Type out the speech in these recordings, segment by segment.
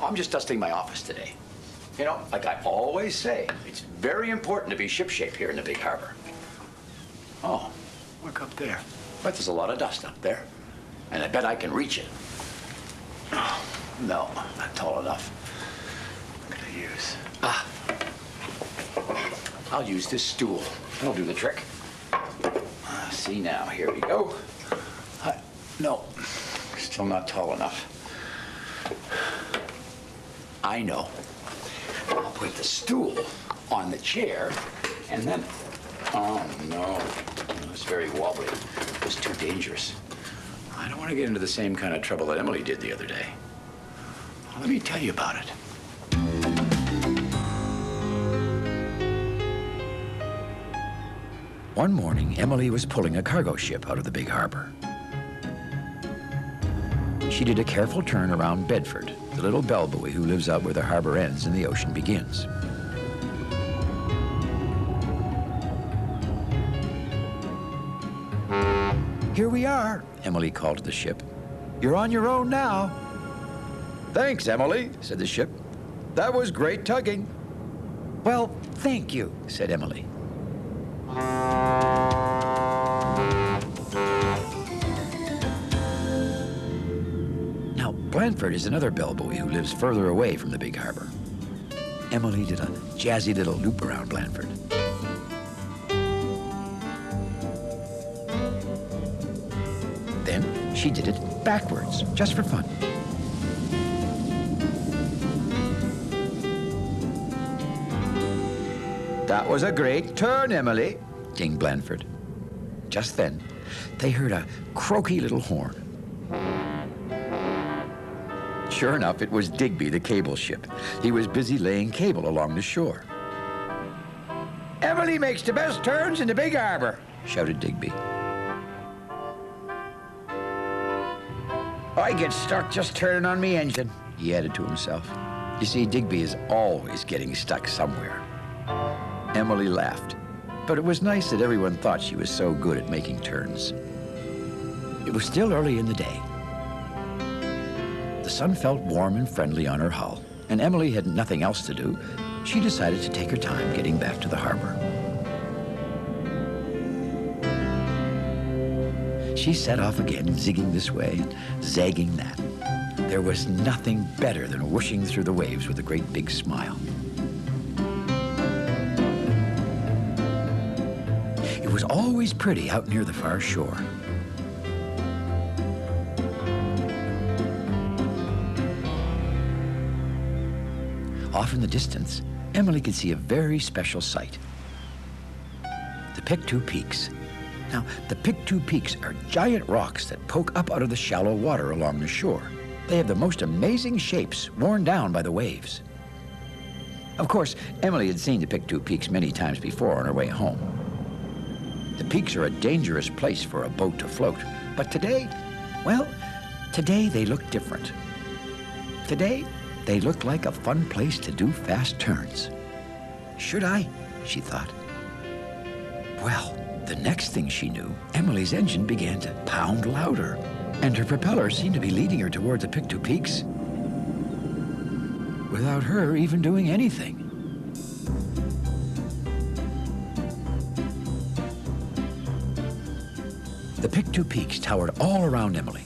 I'm just dusting my office today. You know, like I always say, it's very important to be shipshape here in the big harbor. Oh, look up there. But there's a lot of dust up there. And I bet I can reach it. Oh, no, not tall enough. What can I use? I'll use this stool. That'll do the trick. See now, here we go. No, still not tall enough. I know. I'll put the stool on the chair, and then... Oh, no. It was very wobbly. It was too dangerous. I don't want to get into the same kind of trouble that Emily did the other day. Well, let me tell you about it. One morning, Emily was pulling a cargo ship out of the big harbor. She did a careful turn around Bedford, the little bellbuoy who lives out where the harbor ends and the ocean begins. Here we are, Emily called to the ship. You're on your own now. Thanks, Emily, said the ship. That was great tugging. Well, thank you, said Emily. Now, Blandford is another bellbuoy who lives further away from the big harbor. Emily did a jazzy little loop around Blandford. Then she did it backwards, just for fun. That was a great turn, Emily, dinged Blandford. Just then, they heard a croaky little horn. Sure enough, it was Digby, the cable ship. He was busy laying cable along the shore. Emily makes the best turns in the big harbor, shouted Digby. I get stuck just turning on me engine, he added to himself. You see, Digby is always getting stuck somewhere. Emily laughed, but it was nice that everyone thought she was so good at making turns. It was still early in the day. The sun felt warm and friendly on her hull, and Emily had nothing else to do. She decided to take her time getting back to the harbor. She set off again, zigging this way and zagging that. There was nothing better than whooshing through the waves with a great big smile. It was always pretty out near the far shore. Off in the distance, Emily could see a very special sight. The Pictou Peaks. Now, the Pictou Peaks are giant rocks that poke up out of the shallow water along the shore. They have the most amazing shapes worn down by the waves. Of course, Emily had seen the Pictou Peaks many times before on her way home. The peaks are a dangerous place for a boat to float, but today, well, today they look different. Today, they look like a fun place to do fast turns. Should I? She thought. Well, the next thing she knew, Emily's engine began to pound louder, and her propeller seemed to be leading her toward the Pictou Peaks without her even doing anything. The Pictou Peaks towered all around Emily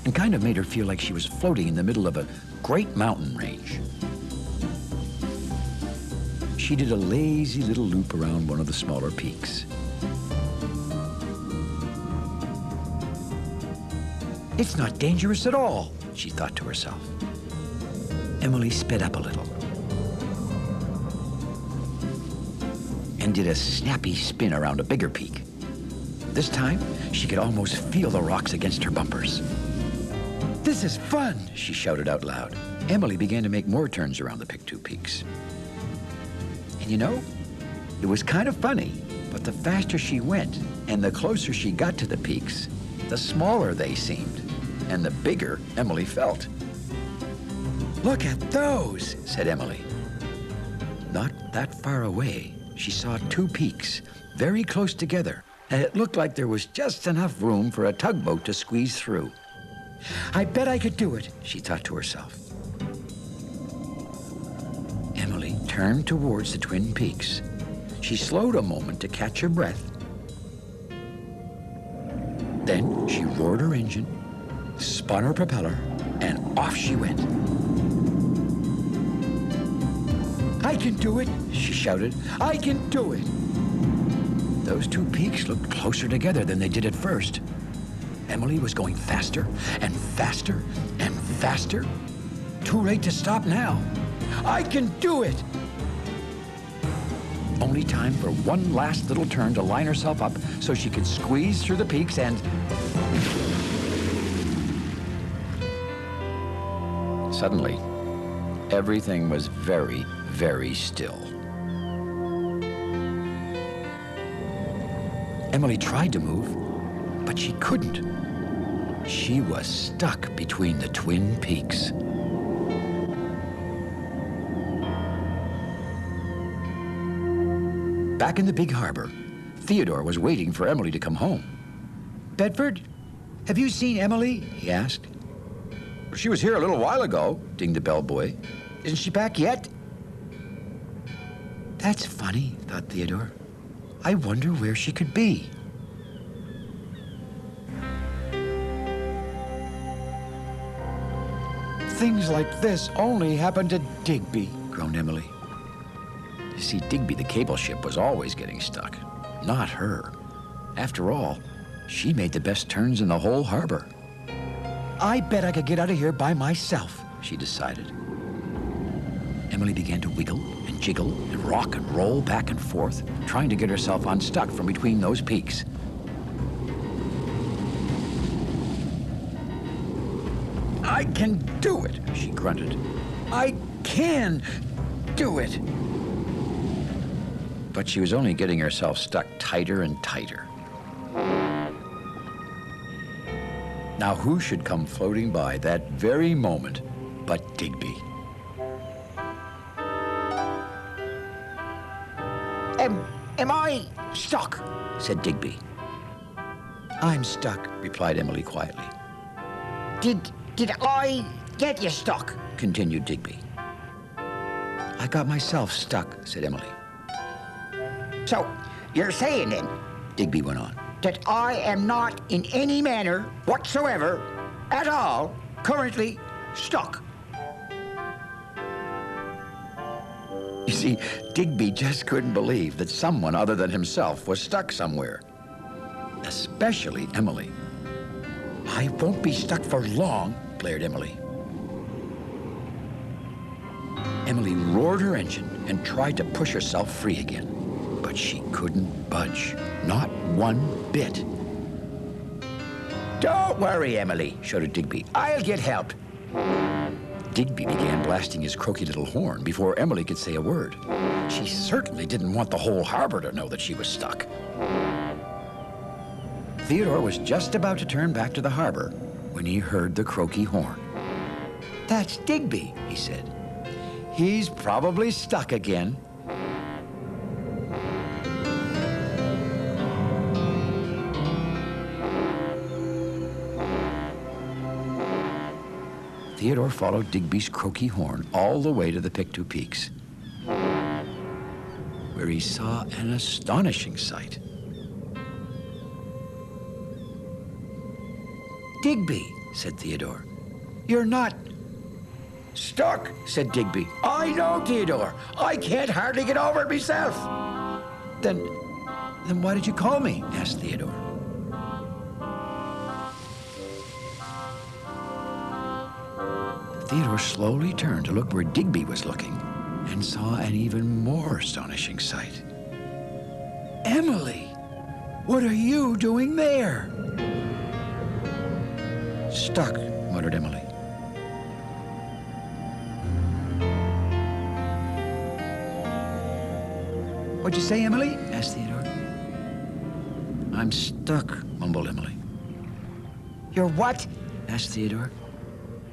and kind of made her feel like she was floating in the middle of a great mountain range. She did a lazy little loop around one of the smaller peaks. It's not dangerous at all, she thought to herself. Emily sped up a little and did a snappy spin around a bigger peak. This time, she could almost feel the rocks against her bumpers. This is fun, she shouted out loud. Emily began to make more turns around the Pictou Peaks. And you know, it was kind of funny, but the faster she went and the closer she got to the peaks, the smaller they seemed, and the bigger Emily felt. Look at those, said Emily. Not that far away, she saw two peaks, very close together, and it looked like there was just enough room for a tugboat to squeeze through. I bet I could do it, she thought to herself. turned towards the Twin Peaks. She slowed a moment to catch her breath. Then she roared her engine, spun her propeller, and off she went. "I can do it," she shouted. "I can do it." Those two peaks looked closer together than they did at first. Emily was going faster and faster and faster. Too late to stop now. "I can do it!" Only time for one last little turn to line herself up so she could squeeze through the peaks and... Suddenly, everything was very, very still. Emily tried to move, but she couldn't. She was stuck between the Twin Peaks. Back in the big harbor, Theodore was waiting for Emily to come home. "Bedford, have you seen Emily?" he asked. "She was here a little while ago," dinged the bellboy. "Isn't she back yet?" "That's funny," thought Theodore. "I wonder where she could be." "Things like this only happen to Digby," groaned Emily. You see, Digby the cable ship was always getting stuck, not her. After all, she made the best turns in the whole harbor. "I bet I could get out of here by myself," she decided. Emily began to wiggle and jiggle and rock and roll back and forth, trying to get herself unstuck from between those peaks. "I can do it," she grunted. "I can do it." But she was only getting herself stuck tighter and tighter. Now who should come floating by that very moment but Digby? Am I stuck?" said Digby. "I'm stuck," replied Emily quietly. Did I get you stuck?" continued Digby. "I got myself stuck," said Emily. "So, you're saying then," Digby went on, "that I am not in any manner whatsoever, at all, currently stuck?" You see, Digby just couldn't believe that someone other than himself was stuck somewhere. Especially Emily. "I won't be stuck for long," blared Emily. Emily roared her engine and tried to push herself free again. But she couldn't budge, not one bit. "Don't worry, Emily," shouted Digby. "I'll get help." Digby began blasting his croaky little horn before Emily could say a word. She certainly didn't want the whole harbor to know that she was stuck. Theodore was just about to turn back to the harbor when he heard the croaky horn. "That's Digby," he said. "He's probably stuck again." Theodore followed Digby's croaky horn all the way to the Pictou Peaks, where he saw an astonishing sight. "Digby," said Theodore, "you're not..." "Stuck," said Digby. "I know, Theodore. I can't hardly get over it myself." Then why did you call me?" asked Theodore. Theodore slowly turned to look where Digby was looking and saw an even more astonishing sight. "Emily, what are you doing there?" "Stuck," muttered Emily. "What'd you say, Emily?" asked Theodore. "I'm stuck," mumbled Emily. "You're what?" asked Theodore.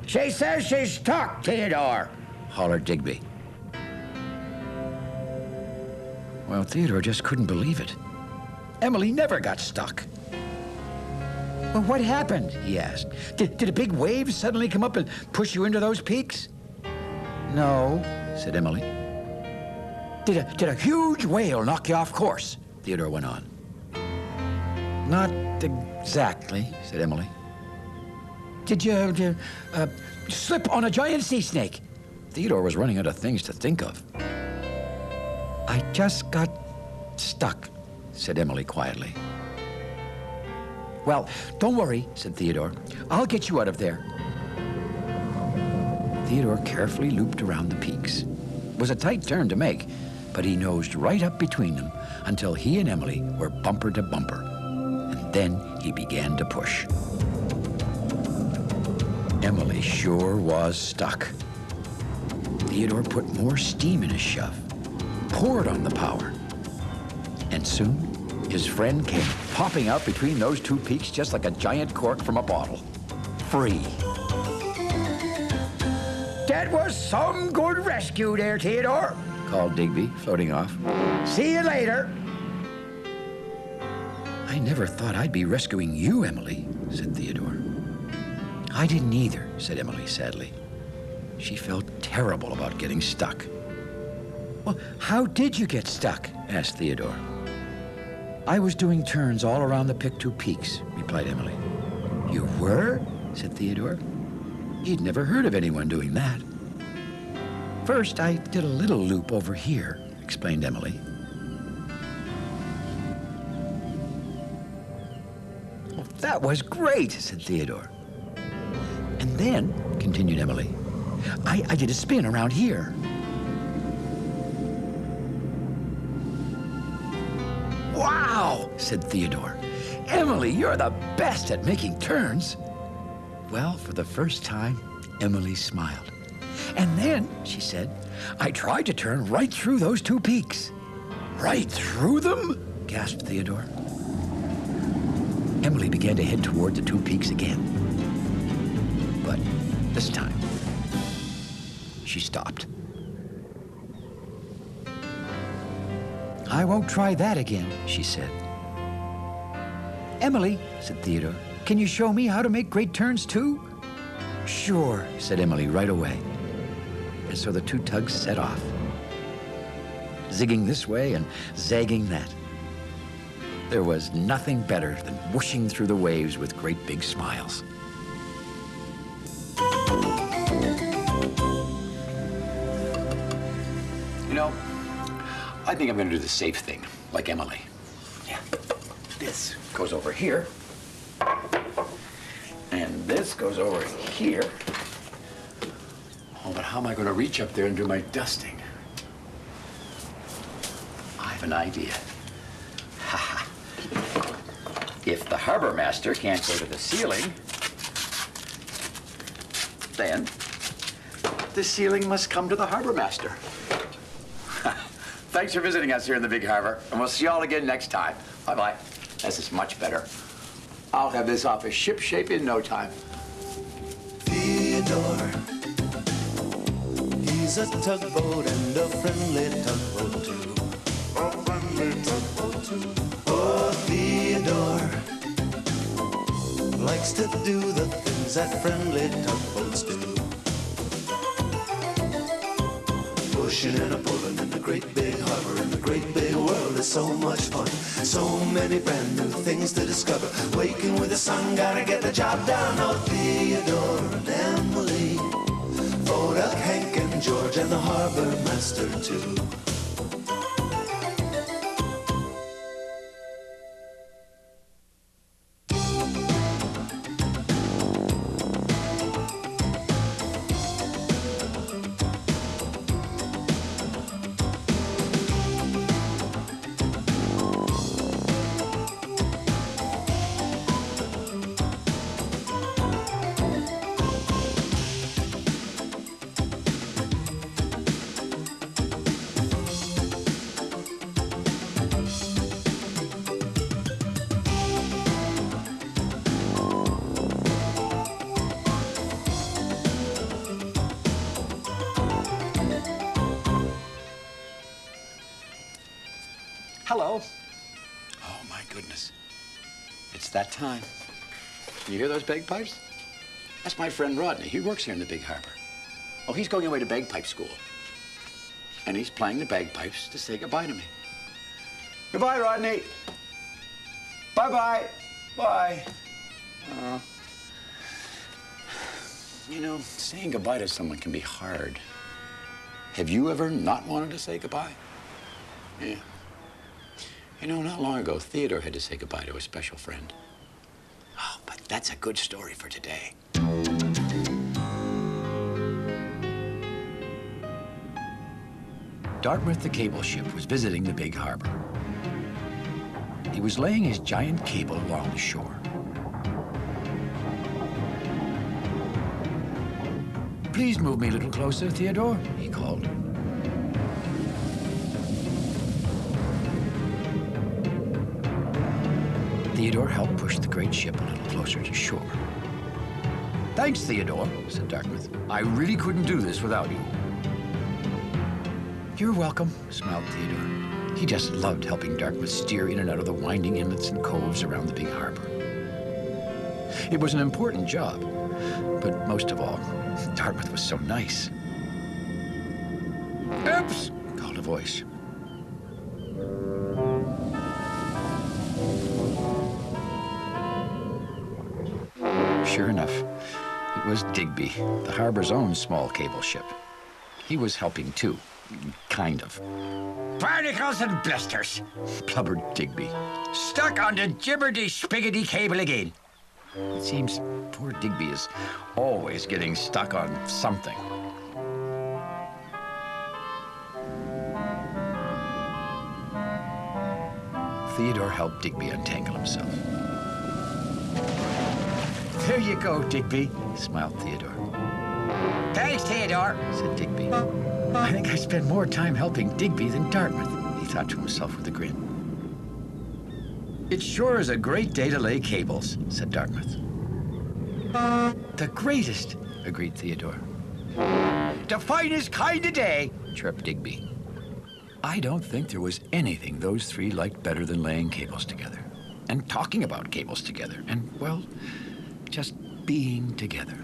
"She says she's stuck, Theodore," hollered Digby. Well, Theodore just couldn't believe it. Emily never got stuck. "Well, what happened?" he asked. Did a big wave suddenly come up and push you into those peaks?" "No," said Emily. Did a huge whale knock you off course? Theodore went on. Not exactly, said Emily. Did you slip on a giant sea snake? Theodore was running out of things to think of. I just got stuck, said Emily quietly. Well, don't worry, said Theodore. I'll get you out of there. Theodore carefully looped around the peaks. It was a tight turn to make, but he nosed right up between them until he and Emily were bumper to bumper. And then he began to push. Emily sure was stuck. Theodore put more steam in his shove, poured on the power, and soon his friend came popping out between those two peaks just like a giant cork from a bottle. Free. That was some good rescue there, Theodore, called Digby, floating off. See you later. I never thought I'd be rescuing you, Emily, said Theodore. I didn't either, said Emily sadly. She felt terrible about getting stuck. Well, how did you get stuck? Asked Theodore. I was doing turns all around the Pictou Peaks, replied Emily. You were? Said Theodore. He'd never heard of anyone doing that. First, I did a little loop over here, explained Emily. Well, that was great, said Theodore. And then, continued Emily, I did a spin around here. Wow, said Theodore. Emily, you're the best at making turns. Well, for the first time, Emily smiled. And then, she said, I tried to turn right through those two peaks. Right through them? Gasped Theodore. Emily began to head toward the two peaks again. But this time, she stopped. I won't try that again, she said. Emily, said Theodore, can you show me how to make great turns too? Sure, said Emily right away. And so the two tugs set off, zigging this way and zagging that. There was nothing better than whooshing through the waves with great big smiles. You know, I think I'm going to do the safe thing, like Emily. Yeah. This goes over here. And this goes over here. Oh, but how am I going to reach up there and do my dusting? I have an idea. Ha ha. If the harbor master can't go to the ceiling, then the ceiling must come to the harbor master. Thanks for visiting us here in the Big Harbor, and we'll see you all again next time. Bye-bye. This is much better. I'll have this office ship-shape in no time. Theodore, he's a tugboat and a friendly tugboat too. A friendly tugboat too. Oh, Theodore likes to do the things that friendly tugboats do. Pushing and a pulling in the great big harbor, in the great big world is so much fun. So many brand new things to discover. Waking with the sun, gotta get the job done. Oh, Theodore and Emily, Vodak, Hank and George, and the harbor master too. Hello. Oh, my goodness. It's that time. Can you hear those bagpipes? That's my friend Rodney. He works here in the Big Harbor. Oh, he's going away to bagpipe school. and he's playing the bagpipes to say goodbye to me. Goodbye, Rodney. Bye-bye. Bye. You know, saying goodbye to someone can be hard. Have you ever not wanted to say goodbye? Yeah. You know, not long ago, Theodore had to say goodbye to a special friend. Oh, but that's a good story for today. Dartmouth, the cable ship, was visiting the big harbor. He was laying his giant cable along the shore. Please move me a little closer, Theodore, he called. Theodore helped push the great ship a little closer to shore. Thanks, Theodore, said Dartmouth. I really couldn't do this without you. You're welcome, smiled Theodore. He just loved helping Dartmouth steer in and out of the winding inlets and coves around the big harbor. It was an important job, but most of all, Dartmouth was so nice. Oops, called a voice. Sure enough, it was Digby, the harbor's own small cable ship. He was helping too, kind of. Barnacles and blisters, blubbered Digby. Stuck on the jibberty-spiggity cable again. It seems poor Digby is always getting stuck on something. Theodore helped Digby untangle himself. There you go, Digby, smiled Theodore. Thanks, Theodore, said Digby. I think I spend more time helping Digby than Dartmouth, he thought to himself with a grin. It sure is a great day to lay cables, said Dartmouth. The greatest, agreed Theodore. The finest kind of day, chirped Digby. I don't think there was anything those three liked better than laying cables together, and talking about cables together, and, well, just being together.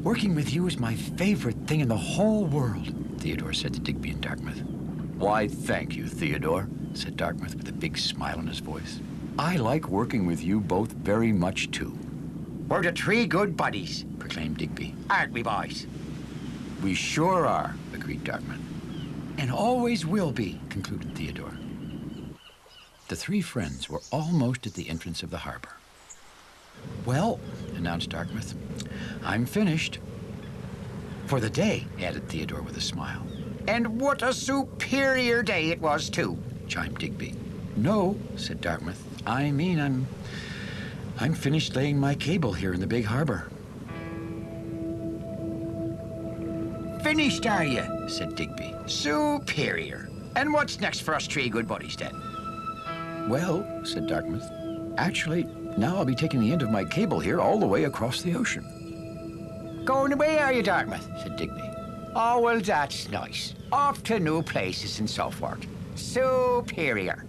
Working with you is my favorite thing in the whole world, Theodore said to Digby and Dartmouth. Why, thank you, Theodore, said Dartmouth with a big smile on his voice. I like working with you both very much, too. We're the three good buddies, proclaimed Digby. Aren't we, boys? We sure are, agreed Dartmouth. And always will be, concluded Theodore. The three friends were almost at the entrance of the harbor. Well, announced Dartmouth, I'm finished. For the day, added Theodore with a smile. And what a superior day it was, too, chimed Digby. No, said Dartmouth. I mean, I'm finished laying my cable here in the big harbor. Finished, are you? Said Digby. Superior. And what's next for us three good buddies, then? Well, said Dartmouth, actually, now I'll be taking the end of my cable here all the way across the ocean. Going away, are you, Dartmouth? Said Digby. Oh, well, that's nice. Off to new places and so forth. Superior.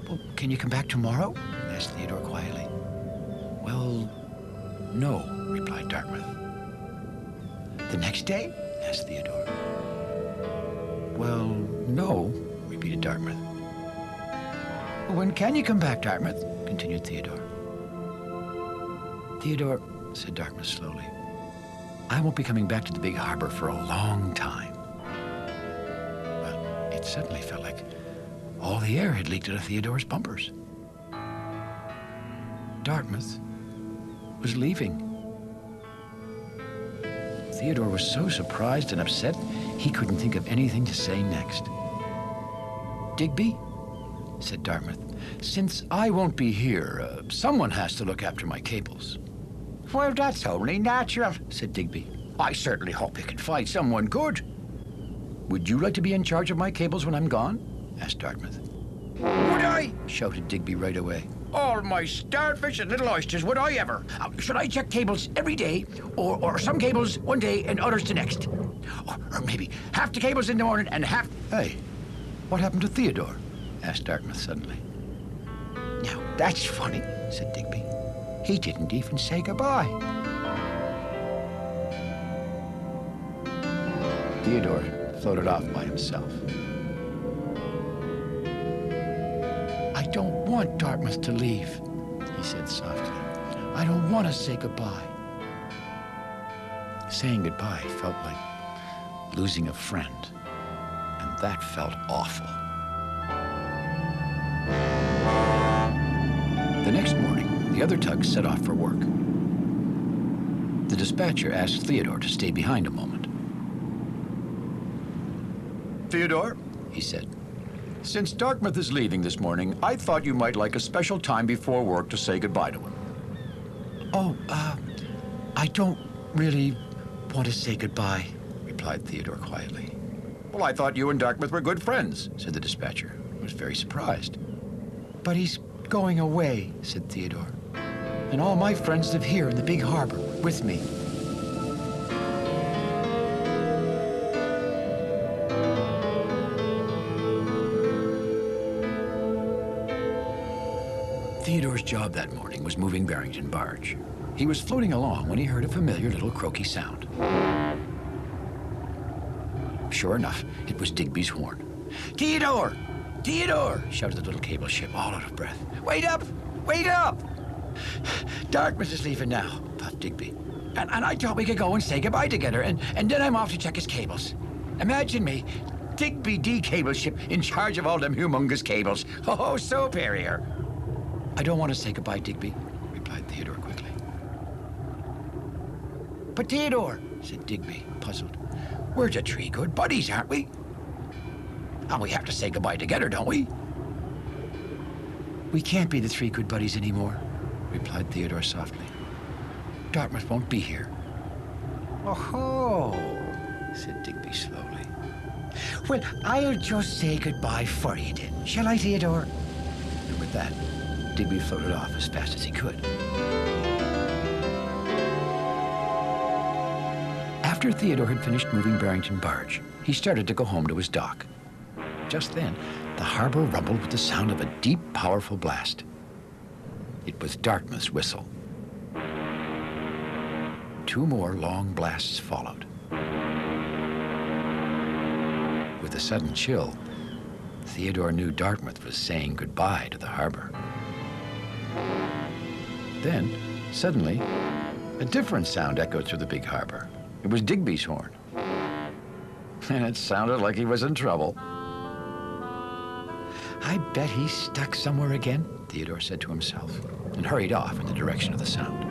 Well, can you come back tomorrow? Asked Theodore quietly. Well, no, replied Dartmouth. The next day? Asked Theodore. Well, no, repeated Dartmouth. When can you come back, Dartmouth? Continued Theodore. Theodore, said Dartmouth slowly, I won't be coming back to the big harbor for a long time. Well, it suddenly felt like all the air had leaked out of Theodore's bumpers. Dartmouth was leaving. Theodore was so surprised and upset, he couldn't think of anything to say next. Digby, said Dartmouth, since I won't be here, someone has to look after my cables. Well, that's only natural, said Digby. I certainly hope you can find someone good. Would you like to be in charge of my cables when I'm gone? Asked Dartmouth. Would I? Shouted Digby right away. All my starfish and little oysters, would I ever? Should I check cables every day, or some cables one day and others the next? Or maybe half the cables in the morning and half... Hey, what happened to Theodore? Asked Dartmouth suddenly. Now, that's funny, said Digby. He didn't even say goodbye. Theodore floated off by himself. "I don't want Dartmouth to leave," he said softly. "I don't want to say goodbye." Saying goodbye felt like losing a friend, and that felt awful. The next morning, the other tugs set off for work. The dispatcher asked Theodore to stay behind a moment. "Theodore," he said, "since Dartmouth is leaving this morning, I thought you might like a special time before work to say goodbye to him." "Oh, I don't really want to say goodbye," replied Theodore quietly. "Well, I thought you and Dartmouth were good friends," said the dispatcher, who was very surprised. "But he's going away," said Theodore. "And all my friends live here in the big harbor with me." Theodore's job that morning was moving Barrington barge. He was floating along when he heard a familiar little croaky sound. Sure enough, it was Digby's horn. "Theodore! Theodore!" shouted the little cable ship, all out of breath. "Wait up! Wait up!" "Dartmouth is leaving now," puffed Digby. And I thought we could go and say goodbye together, and then I'm off to check his cables. Imagine me, Digby D cable ship, in charge of all them humongous cables. Oh, superior!" "I don't want to say goodbye, Digby," replied Theodore quickly. "But Theodore," said Digby, puzzled, "we're the three good buddies, aren't we? And we have to say goodbye together, don't we?" "We can't be the three good buddies anymore," replied Theodore softly. "Dartmouth won't be here." "Oh-ho," said Digby slowly. "Well, I'll just say goodbye for you then. Shall I, Theodore?" And with that, Digby floated off as fast as he could. After Theodore had finished moving Barrington barge, he started to go home to his dock. Just then, the harbor rumbled with the sound of a deep, powerful blast. It was Dartmouth's whistle. Two more long blasts followed. With a sudden chill, Theodore knew Dartmouth was saying goodbye to the harbor. Then, suddenly, a different sound echoed through the big harbor. It was Digby's horn. And it sounded like he was in trouble. "I bet he's stuck somewhere again," Theodore said to himself, and hurried off in the direction of the sound.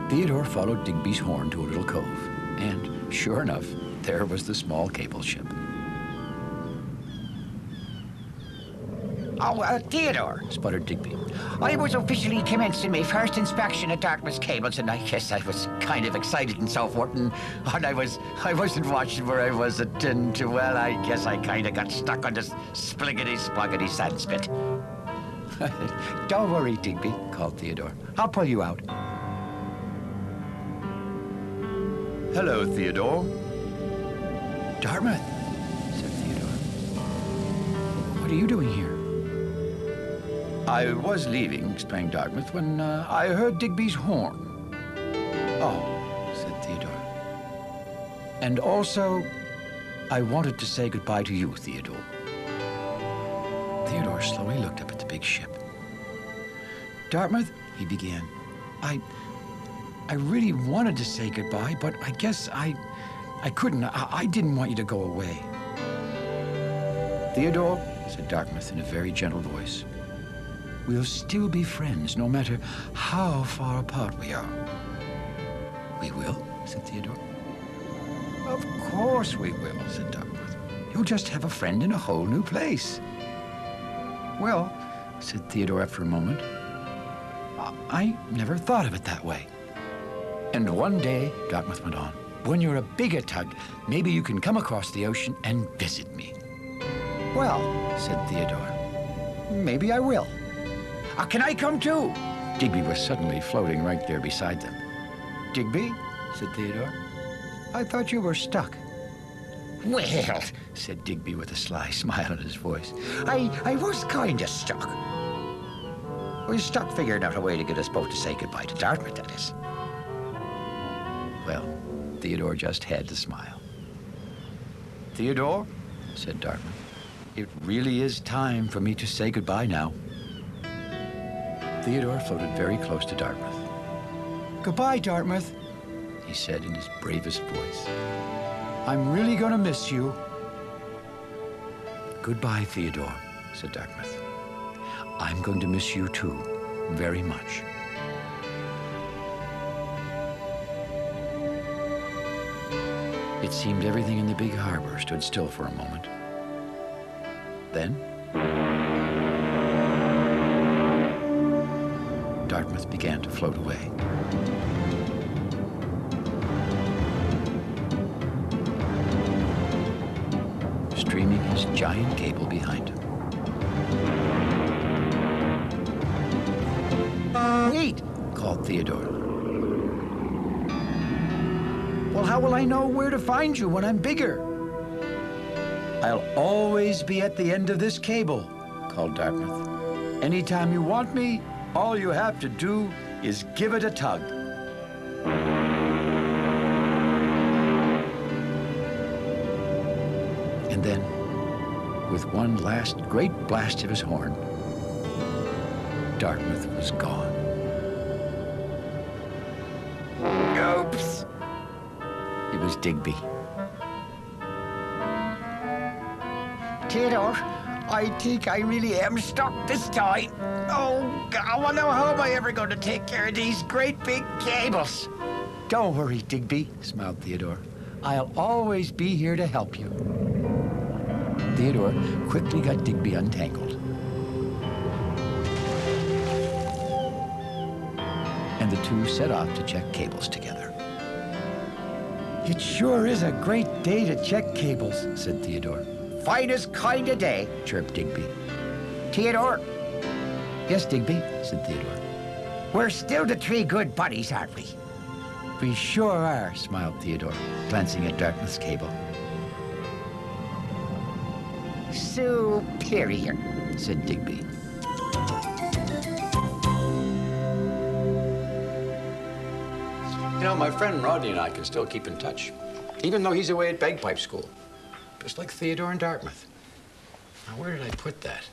Theodore followed Digby's horn to a little cove, and, sure enough, there was the small cable ship. "Oh, Theodore," sputtered Digby. "I was officially commencing my first inspection of Dartmouth's cables, and I guess I was kind of excited and so forth, and I wasn't watching where I was attending to. Well, I guess I kind of got stuck on this spliggity-spluggity sandspit." "Don't worry, Digby," called Theodore. "I'll pull you out." Hello, Theodore. "Dartmouth," said Theodore. "What are you doing here?" I was leaving, explained Dartmouth, when I heard Digby's horn. "Oh," said Theodore. "And also, I wanted to say goodbye to you, Theodore." Theodore slowly looked up at the big ship. "Dartmouth," he began, I really wanted to say goodbye, but I guess I couldn't. I didn't want you to go away." "Theodore," said Dartmouth in a very gentle voice, "we'll still be friends no matter how far apart we are." "We will?" said Theodore. "Of course we will," said Dartmouth. "You'll just have a friend in a whole new place." "Well," said Theodore after a moment, I never thought of it that way." "And one day," Dartmouth went on, "when you're a bigger tug, maybe you can come across the ocean and visit me." "Well," said Theodore, "maybe I will." "Can I come too?" Digby was suddenly floating right there beside them. "Digby," said Theodore, "I thought you were stuck." "Well," said Digby with a sly smile in his voice, I was kind of stuck. I was stuck figuring out a way to get us both to say goodbye to Dartmouth, that is. Well, Theodore just had to smile. Theodore, said Dartmouth, it really is time for me to say goodbye now. Theodore floated very close to Dartmouth. Goodbye, Dartmouth, he said in his bravest voice. I'm really going to miss you. Goodbye, Theodore, said Dartmouth. I'm going to miss you too, very much. It seemed everything in the big harbor stood still for a moment. Then, Dartmouth began to float away. Streaming his giant cable behind him. Wait, called Theodore. Well, how will I know where to find you when I'm bigger? I'll always be at the end of this cable, called Dartmouth. Anytime you want me, all you have to do is give it a tug. And then, with one last great blast of his horn, Dartmouth was gone. Oops! It was Digby. Theodore, I think I really am stuck this time. Oh, God, I wonder how am I ever going to take care of these great big cables? Don't worry, Digby, smiled Theodore. I'll always be here to help you. Theodore quickly got Digby untangled. And the two set off to check cables together. It sure is a great day to check cables, said Theodore. Finest kind of day, chirped Digby. Theodore? Yes, Digby, said Theodore. We're still the three good buddies, aren't we? We sure are, smiled Theodore, glancing at Dartmouth's cable. Superior, said Digby. You know, my friend Rodney and I can still keep in touch, even though he's away at bagpipe school, just like Theodore and Dartmouth. Now, where did I put that?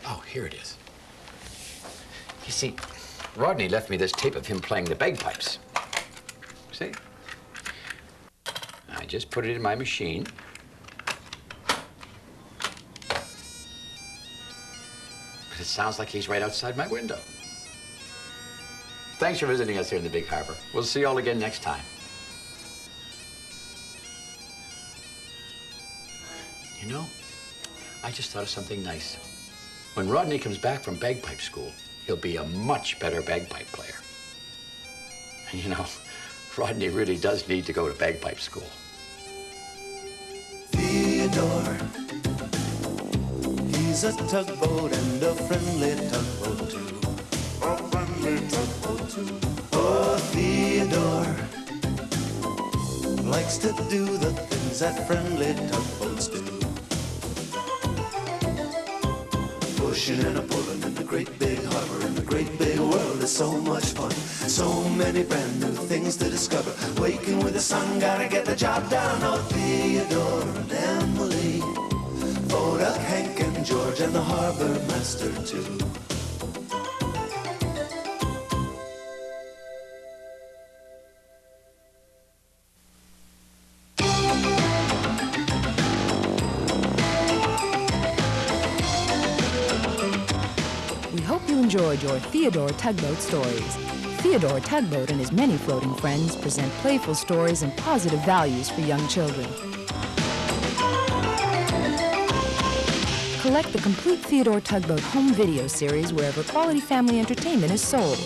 Oh, here it is. You see, Rodney left me this tape of him playing the bagpipes. See? I just put it in my machine. But it sounds like he's right outside my window. Thanks for visiting us here in the Big Harbor. We'll see you all again next time. You know, I just thought of something nice. When Rodney comes back from bagpipe school, he'll be a much better bagpipe player. And you know, Rodney really does need to go to bagpipe school. Theodore, he's a tugboat and a friendly tugboat too. A friendly tugboat too. Oh, Theodore likes to do the things that friendly tugboats do. Pushing and a pulling in the great big harbor, in the great big world is so much fun. So many brand new things to discover. Waking with the sun, gotta get the job done. Oh, Theodore and Emily, Vodak, Hank and George, and the harbor master too. Enjoyed your Theodore Tugboat stories. Theodore Tugboat and his many floating friends present playful stories and positive values for young children. Collect the complete Theodore Tugboat home video series wherever quality family entertainment is sold.